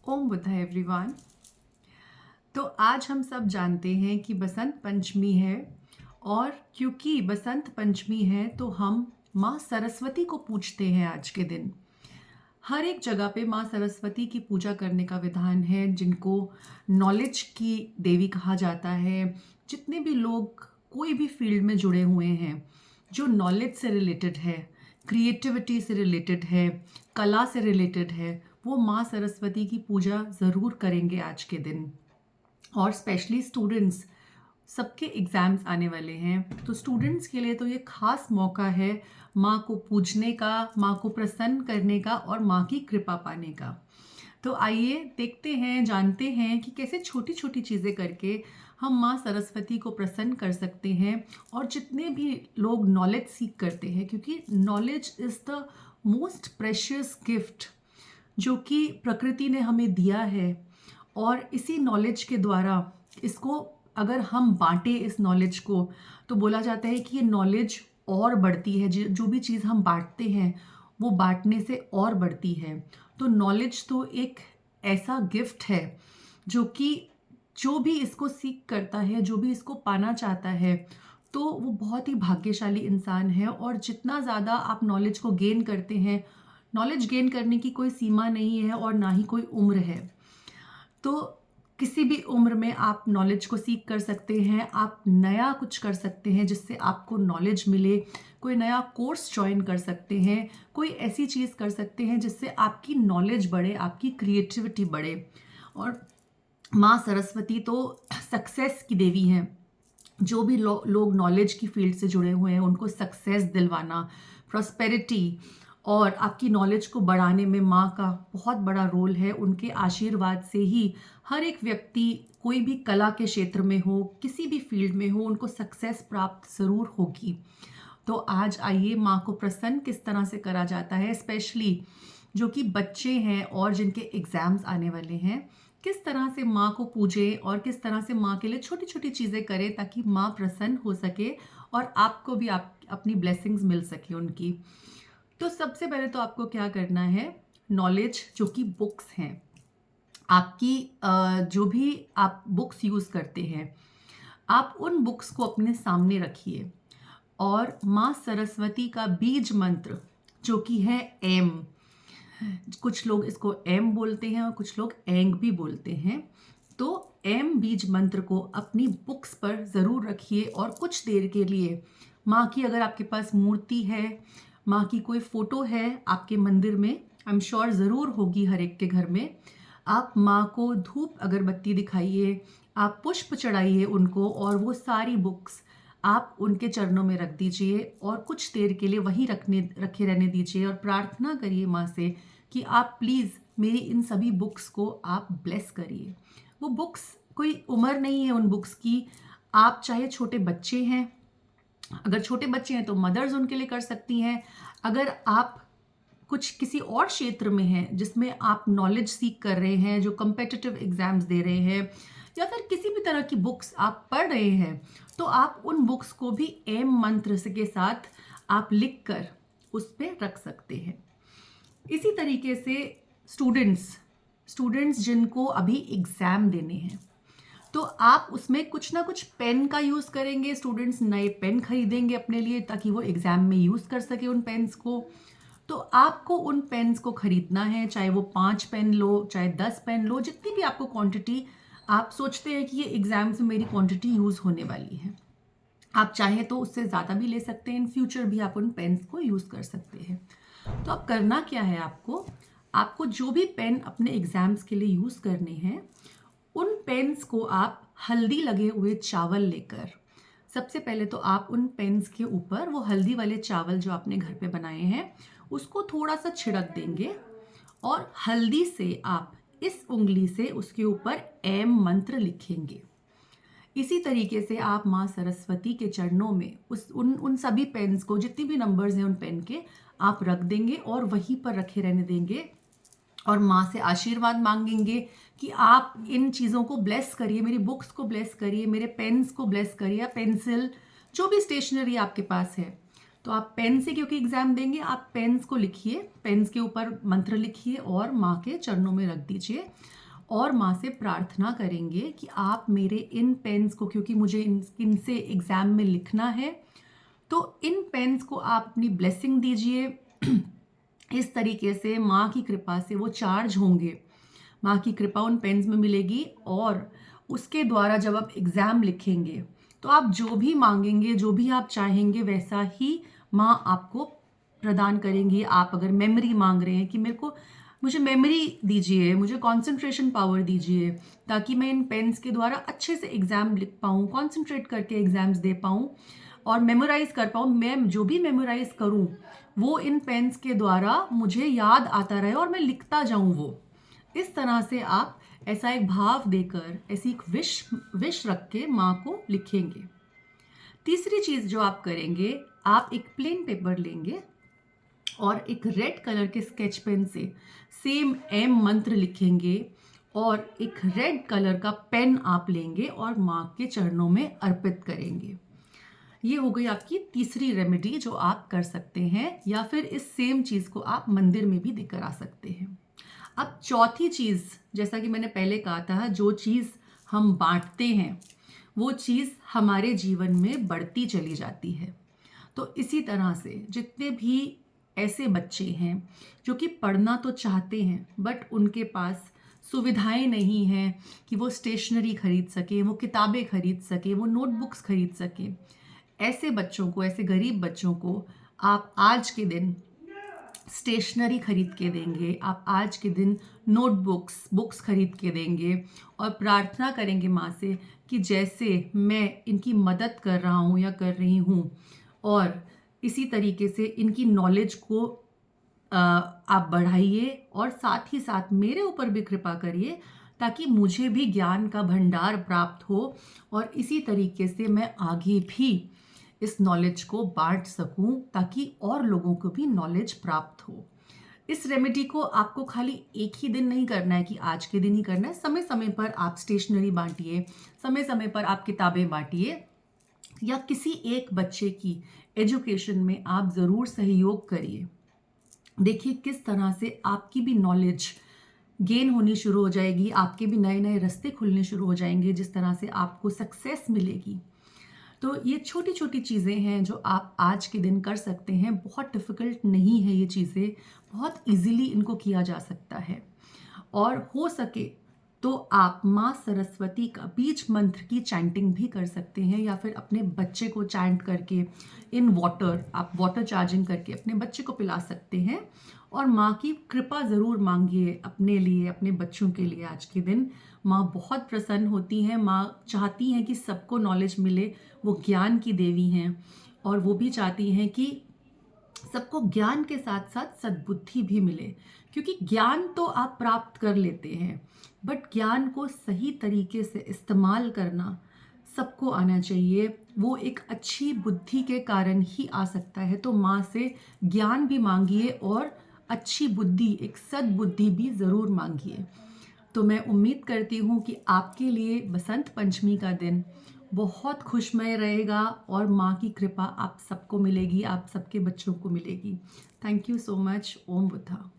ओम Buddha everyone. तो आज हम सब जानते हैं कि बसंत पंचमी है। और क्योंकि बसंत पंचमी है तो हम माँ सरस्वती को पूजते हैं आज के दिन। हर एक जगह पे माँ सरस्वती की पूजा करने का विधान है, जिनको नॉलेज की देवी कहा जाता है। जितने भी लोग कोई भी फील्ड में जुड़े हुए हैं, जो नॉलेज से रिलेटेड है, क्रिएटिविटी से रिलेटेड है, कला से रिलेटेड है, वो माँ सरस्वती की पूजा ज़रूर करेंगे आज के दिन। और स्पेशली स्टूडेंट्स, सबके एग्ज़ाम्स आने वाले हैं, तो स्टूडेंट्स के लिए तो ये खास मौका है माँ को पूजने का, माँ को प्रसन्न करने का और माँ की कृपा पाने का। तो आइए देखते हैं, जानते हैं कि कैसे छोटी छोटी चीज़ें करके हम माँ सरस्वती को प्रसन्न कर सकते हैं। और जितने भी लोग नॉलेज सीख करते हैं, क्योंकि knowledge is the most precious gift जो कि प्रकृति ने हमें दिया है। और इसी नॉलेज के द्वारा इसको अगर हम बांटें इस नॉलेज को, तो बोला जाता है कि ये नॉलेज और बढ़ती है। जो भी चीज़ हम बांटते हैं वो बांटने से और बढ़ती है। तो नॉलेज तो एक ऐसा गिफ्ट है जो कि जो भी इसको सीख करता है, जो भी इसको पाना चाहता है, तो वो बहुत ही भाग्यशाली इंसान है। और जितना ज़्यादा आप नॉलेज को गेन करते हैं, नॉलेज गेन करने की कोई सीमा नहीं है और ना ही कोई उम्र है। तो किसी भी उम्र में आप नॉलेज को सीख कर सकते हैं, आप नया कुछ कर सकते हैं जिससे आपको नॉलेज मिले। कोई नया कोर्स ज्वाइन कर सकते हैं, कोई ऐसी चीज़ कर सकते हैं जिससे आपकी नॉलेज बढ़े, आपकी क्रिएटिविटी बढ़े। और माँ सरस्वती तो सक्सेस की देवी हैं। जो भी लोग नॉलेज की फील्ड से जुड़े हुए हैं, उनको सक्सेस दिलवाना, प्रॉस्पेरिटी और आपकी नॉलेज को बढ़ाने में माँ का बहुत बड़ा रोल है। उनके आशीर्वाद से ही हर एक व्यक्ति, कोई भी कला के क्षेत्र में हो, किसी भी फील्ड में हो, उनको सक्सेस प्राप्त ज़रूर होगी। तो आज आइए माँ को प्रसन्न किस तरह से करा जाता है, स्पेशली जो कि बच्चे हैं और जिनके एग्ज़ाम्स आने वाले हैं, किस तरह से माँ को पूजें और किस तरह से माँ के लिए छोटी छोटी चीज़ें करें ताकि माँ प्रसन्न हो सके और आपको भी आप अपनी ब्लेसिंग्स मिल सके उनकी। तो सबसे पहले तो आपको क्या करना है, नॉलेज जो कि बुक्स हैं आपकी, जो भी आप बुक्स यूज़ करते हैं, आप उन बुक्स को अपने सामने रखिए और माँ सरस्वती का बीज मंत्र जो कि है एम, कुछ लोग इसको एम बोलते हैं और कुछ लोग एंग भी बोलते हैं। तो एम बीज मंत्र को अपनी बुक्स पर ज़रूर रखिए और कुछ देर के लिए माँ की, अगर आपके पास मूर्ति है, माँ की कोई फ़ोटो है आपके मंदिर में, आई एम श्योर ज़रूर होगी हर एक के घर में, आप माँ को धूप अगरबत्ती दिखाइए, आप पुष्प चढ़ाइए उनको और वो सारी बुक्स आप उनके चरणों में रख दीजिए और कुछ देर के लिए वहीं रखे रहने दीजिए और प्रार्थना करिए माँ से कि आप प्लीज़ मेरी इन सभी बुक्स को आप ब्लेस करिए। वो बुक्स, कोई उम्र नहीं है उन बुक्स की। आप चाहे छोटे बच्चे हैं, अगर छोटे बच्चे हैं तो मदर्स उनके लिए कर सकती हैं। अगर आप कुछ किसी और क्षेत्र में हैं जिसमें आप नॉलेज सीख कर रहे हैं, जो कम्पिटिटिव एग्जाम्स दे रहे हैं, या फिर किसी भी तरह की बुक्स आप पढ़ रहे हैं, तो आप उन बुक्स को भी एम मंत्र के साथ आप लिख कर उस पर रख सकते हैं। इसी तरीके से स्टूडेंट्स जिनको अभी एग्ज़ाम देने हैं, तो आप उसमें कुछ ना कुछ पेन का यूज़ करेंगे। स्टूडेंट्स नए पेन खरीदेंगे अपने लिए ताकि वो एग्ज़ाम में यूज़ कर सके उन पेन्स को। तो आपको उन पेन्स को खरीदना है, चाहे वो 5 पेन लो, चाहे 10 पेन लो, जितनी भी आपको क्वांटिटी आप सोचते हैं कि ये एग्ज़ाम्स में मेरी क्वांटिटी यूज़ होने वाली है, आप चाहें तो उससे ज़्यादा भी ले सकते हैं। इन फ्यूचर भी आप उन पेन्स को यूज़ कर सकते हैं। तो अब करना क्या है, आपको जो भी पेन अपने एग्ज़ाम्स के लिए यूज़ करने हैं, उन पेन्स को आप हल्दी लगे हुए चावल लेकर, सबसे पहले तो आप उन पेन्स के ऊपर वो हल्दी वाले चावल जो आपने घर पे बनाए हैं उसको थोड़ा सा छिड़क देंगे और हल्दी से आप इस उंगली से उसके ऊपर एम मंत्र लिखेंगे। इसी तरीके से आप माँ सरस्वती के चरणों में उन सभी पेन्स को, जितनी भी नंबर्स हैं उन पेन के, आप रख देंगे और वहीं पर रखे रहने देंगे और माँ से आशीर्वाद मांगेंगे कि आप इन चीज़ों को ब्लेस करिए, मेरी बुक्स को ब्लेस करिए, मेरे पेन्स को ब्लेस करिए, या पेंसिल, जो भी स्टेशनरी आपके पास है, तो आप पेन से क्योंकि एग्ज़ाम देंगे, आप पेन्स को लिखिए, पेन्स के ऊपर मंत्र लिखिए और माँ के चरणों में रख दीजिए और माँ से प्रार्थना करेंगे कि आप मेरे इन पेन्स को, क्योंकि मुझे इनसे एग्ज़ाम में लिखना है, तो इन पेन्स को आप अपनी ब्लेसिंग दीजिए। इस तरीके से माँ की कृपा से वो चार्ज होंगे, माँ की कृपा उन पेन्स में मिलेगी और उसके द्वारा जब आप एग्ज़ाम लिखेंगे तो आप जो भी मांगेंगे, जो भी आप चाहेंगे, वैसा ही माँ आपको प्रदान करेंगी। आप अगर मेमोरी मांग रहे हैं कि मुझे मेमोरी दीजिए, मुझे कंसंट्रेशन पावर दीजिए, ताकि मैं इन पेन्स के द्वारा अच्छे से एग्ज़ाम लिख पाऊँ, कंसंट्रेट करके एग्ज़ाम्स दे पाऊँ और मेमोराइज़ कर पाऊँ। मैं जो भी मेमोराइज़ करूँ वो इन पेन्स के द्वारा मुझे याद आता रहे और मैं लिखता जाऊँ वो। इस तरह से आप ऐसा एक भाव देकर, ऐसी एक विश रख के माँ को लिखेंगे। तीसरी चीज़ जो आप करेंगे, आप एक प्लेन पेपर लेंगे और एक रेड कलर के स्केच पेन से सेम एम मंत्र लिखेंगे और एक रेड कलर का पेन आप लेंगे और माँ के चरणों में अर्पित करेंगे। ये हो गई आपकी तीसरी रेमेडी जो आप कर सकते हैं, या फिर इस सेम चीज़ को आप मंदिर में भी देकर आ सकते हैं। अब चौथी चीज़, जैसा कि मैंने पहले कहा था, जो चीज़ हम बांटते हैं वो चीज़ हमारे जीवन में बढ़ती चली जाती है। तो इसी तरह से जितने भी ऐसे बच्चे हैं जो कि पढ़ना तो चाहते हैं बट उनके पास सुविधाएं नहीं हैं कि वो स्टेशनरी खरीद सके, वो किताबें खरीद सके, वो नोटबुक्स खरीद सके, ऐसे बच्चों को, ऐसे गरीब बच्चों को आप आज के दिन स्टेशनरी खरीद के देंगे, आप आज के दिन बुक्स खरीद के देंगे और प्रार्थना करेंगे माँ से कि जैसे मैं इनकी मदद कर रहा हूँ या कर रही हूँ, और इसी तरीके से इनकी नॉलेज को आप बढ़ाइए और साथ ही साथ मेरे ऊपर भी कृपा करिए ताकि मुझे भी ज्ञान का भंडार प्राप्त हो और इसी तरीके से मैं आगे भी इस नॉलेज को बांट सकूं ताकि और लोगों को भी नॉलेज प्राप्त हो। इस रेमेडी को आपको खाली एक ही दिन नहीं करना है कि आज के दिन ही करना है। समय समय पर आप स्टेशनरी बांटिए, समय समय पर आप किताबें बांटिए या किसी एक बच्चे की एजुकेशन में आप ज़रूर सहयोग करिए। देखिए किस तरह से आपकी भी नॉलेज गेन होनी शुरू हो जाएगी, आपके भी नए नए रास्ते खुलने शुरू हो जाएंगे, जिस तरह से आपको सक्सेस मिलेगी। तो ये छोटी छोटी चीज़ें हैं जो आप आज के दिन कर सकते हैं। बहुत डिफ़िकल्ट नहीं है ये चीज़ें, बहुत इजीली इनको किया जा सकता है। और हो सके तो आप माँ सरस्वती का बीज मंत्र की चैंटिंग भी कर सकते हैं या फिर अपने बच्चे को चैंट करके इन वाटर, आप वाटर चार्जिंग करके अपने बच्चे को पिला सकते हैं और माँ की कृपा ज़रूर मांगिए अपने लिए, अपने बच्चों के लिए। आज के दिन माँ बहुत प्रसन्न होती हैं, माँ चाहती हैं कि सबको नॉलेज मिले, वो ज्ञान की देवी हैं और वो भी चाहती हैं कि सबको ज्ञान के साथ साथ सद्बुद्धि भी मिले, क्योंकि ज्ञान तो आप प्राप्त कर लेते हैं बट ज्ञान को सही तरीके से इस्तेमाल करना सबको आना चाहिए। वो एक अच्छी बुद्धि के कारण ही आ सकता है। तो माँ से ज्ञान भी मांगिए और अच्छी बुद्धि, एक सद्बुद्धि भी ज़रूर मांगिए। तो मैं उम्मीद करती हूँ कि आपके लिए बसंत पंचमी का दिन बहुत खुशमय रहेगा और माँ की कृपा आप सबको मिलेगी, आप सबके बच्चों को मिलेगी। Thank you so much. Om Buddha.